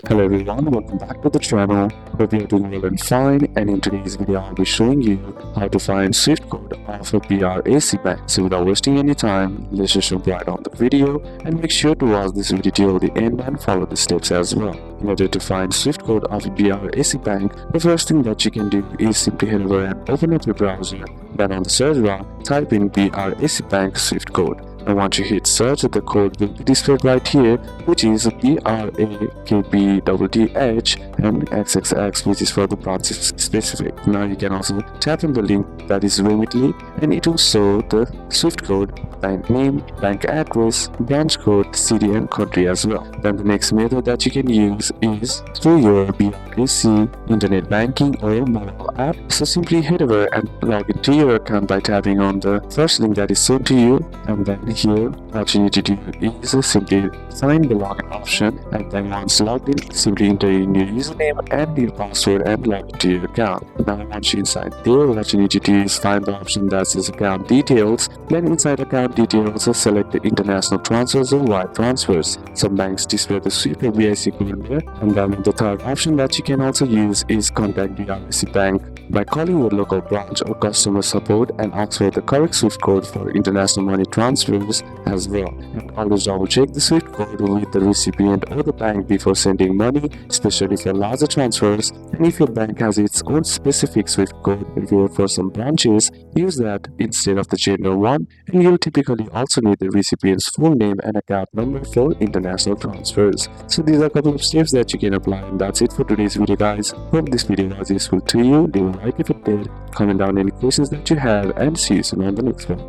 Hello everyone, welcome back to the channel. Hope you are doing well and fine, and in today's video I'll be showing you how to find Swift code of a BRAC bank. So without wasting any time, let's just jump right on the video and make sure to watch this video till the end and follow the steps as well. In order to find Swift code of a BRAC bank, the first thing that you can do is simply head over and open up your browser. Then on the search bar, type in BRAC bank Swift code. And once you hit search, the code will be displayed right here, which is BRAKBDDH and XXX, which is for the branch specific. Now you can also tap on the link that is Remitly, and it will show the Swift code, bank name, bank address, branch code, city and country as well. Then the next method that you can use is through your BRAC internet banking or mobile app. So simply head over and log into your account by tapping on the first link that is shown to you, and then here what you need to do is simply find the login option, and then once logged in, simply enter in your username and your password and log into your account. Now once you're inside there, what you need to do is find the option that says account details. Then inside account details, select the international transfers or wire transfers. Some banks display the Swift or BIC code there, and then the third option that you can also use is contact BRAC bank by calling your local branch or customer support and ask for the correct Swift code for international money transfers as well. And always double check the Swift code with the recipient or the bank before sending money, especially for larger transfers. And if your bank has its own specific Swift code, where for some branches, use that instead of the general one, and you'll typically also need the recipient's full name and account number for international transfers. So these are a couple of steps that you can apply, and that's it for today's video, guys. Hope this video was useful to you. Leave a like if it did, comment down any questions that you have, and see you soon on the next one.